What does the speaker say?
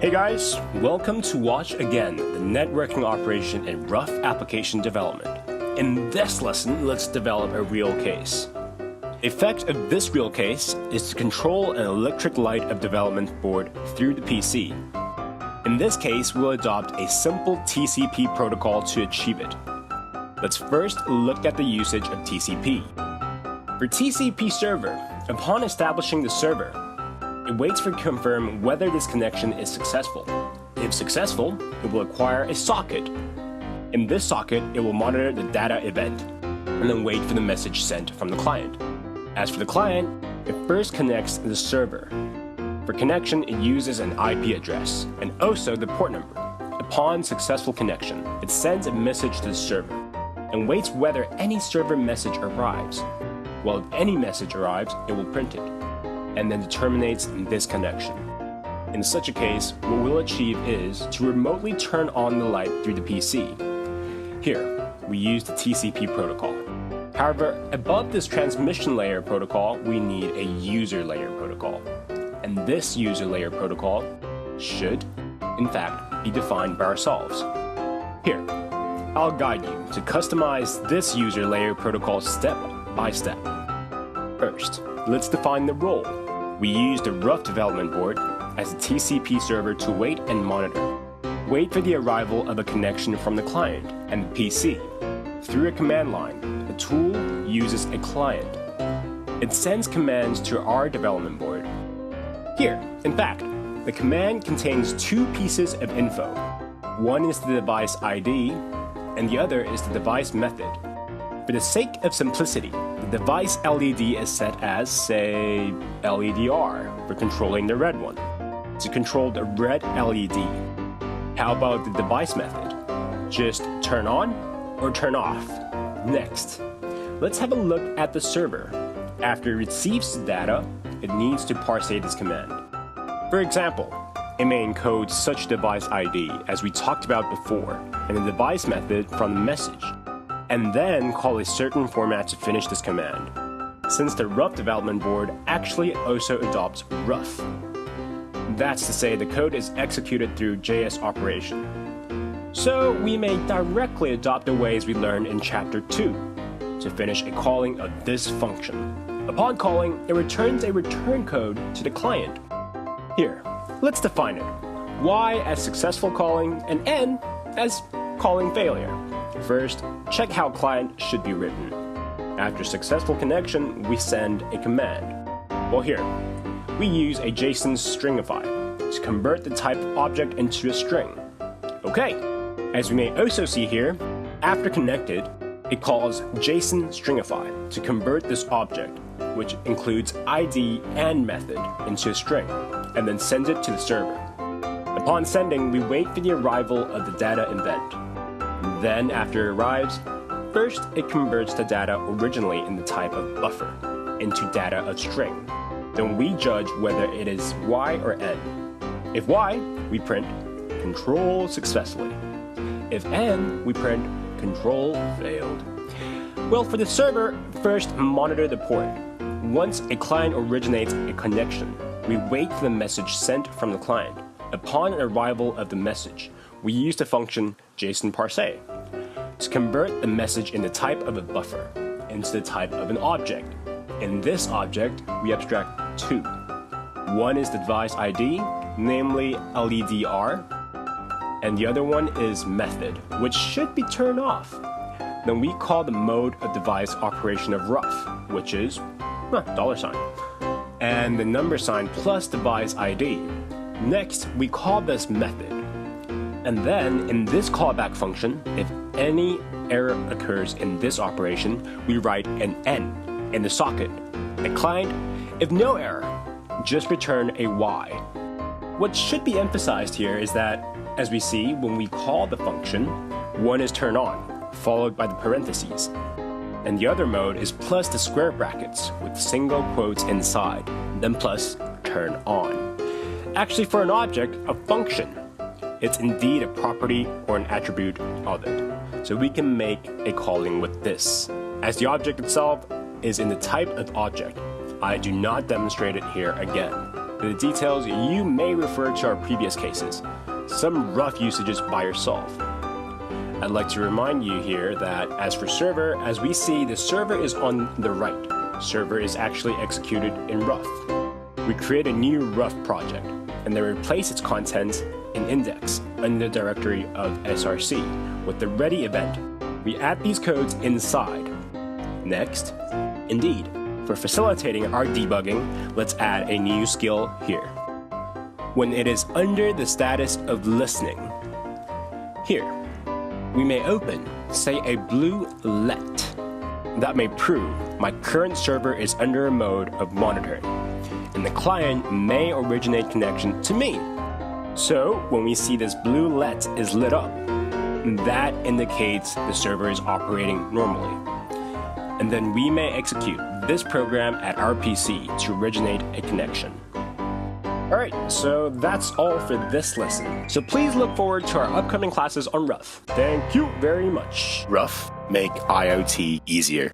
Hey guys, welcome to watch again the networking operation in Ruff application development. In this lesson, let's develop a real case. The effect of this real case is to control an electric light of development board through the PC. In this case, we'll adopt a simple TCP protocol to achieve it. Let's first look at the usage of TCP. For TCP server, upon establishing the server, it waits for confirm whether this connection is successful. If successful, it will acquire a socket. In this socket, it will monitor the data event, and then wait for the message sent from the client. As for the client, it first connects the server. For connection, it uses an IP address, and also the port number. Upon successful connection, it sends a message to the server, and waits whether any server message arrives. Well, if any message arrives, it will print it, and then terminates this connection. In such a case, what we'll achieve is to remotely turn on the light through the PC. Here, we use the TCP protocol. However, above this transmission layer protocol, we need a user layer protocol. And this user layer protocol should, in fact, be defined by ourselves. Here, I'll guide you to customize this user layer protocol step by step. First, let's define the role. We use the Ruff Development Board as a TCP server to wait and monitor. Wait for the arrival of a connection from the client and the PC. Through a command line, the tool uses a client. It sends commands to our development board. Here, in fact, the command contains two pieces of info. One is the device ID, and the other is the device method. For the sake of simplicity, the device LED is set as, say, LEDR for controlling the red one, to control the red LED. How about the device method? Just turn on or turn off. Next, let's have a look at the server. After it receives the data, it needs to parse this command. For example, it may encode such device ID as we talked about before, and the device method from the message, and then call a certain format to finish this command, since the Ruff Development Board actually also adopts Ruff. That's to say the code is executed through JS operation. So we may directly adopt the ways we learned in Chapter 2 to finish a calling of this function. Upon calling, it returns a return code to the client. Here, let's define it. Y as successful calling and N as calling failure. First, check how client should be written. After successful connection, we send a command. Well, here, we use a JSON stringify to convert the type of object into a string. Okay, as we may also see here, after connected, it calls JSON stringify to convert this object, which includes ID and method, into a string, and then sends it to the server. Upon sending, we wait for the arrival of the data event. Then, after it arrives, first it converts the data originally in the type of buffer into data of string. Then we judge whether it is Y or N. If Y, we print control successfully. If N, we print control failed. Well, for the server, first monitor the port. Once a client originates a connection, we wait for the message sent from the client. Upon arrival of the message, we use the function JSON_parse to convert the message in the type of a buffer into the type of an object. In this object, we abstract two. One is the device ID, namely LEDR, and the other one is method, which should be turned off. Then we call the mode of device operation of Ruff, which is $, and the number sign plus device ID. Next, we call this method. And then, in this callback function, if any error occurs in this operation, we write an N in the socket. A client, if no error, just return a Y. What should be emphasized here is that, as we see, when we call the function, one is turn on, followed by the parentheses. And the other mode is plus the square brackets with single quotes inside, then plus turn on. Actually, for an object, a function, it's indeed a property or an attribute of it. So we can make a calling with this. As the object itself is in the type of object, I do not demonstrate it here again. For the details, you may refer to our previous cases, some rough usages by yourself. I'd like to remind you here that as for server, as we see, the server is on the right. Server is actually executed in Ruff. We create a new Ruff project, and then replace its contents in index under the directory of src with the ready event. We add these codes inside. Next, indeed, for facilitating our debugging, let's add a new skill here. When it is under the status of listening, here, we may open, say, a blue let. That may prove my current server is under a mode of monitoring, and the client may originate connection to me. So when we see this blue let is lit up, that indicates the server is operating normally. And then we may execute this program at our PC to originate a connection. Alright, so that's all for this lesson. So please look forward to our upcoming classes on Ruff. Thank you very much. Ruff, make IoT easier.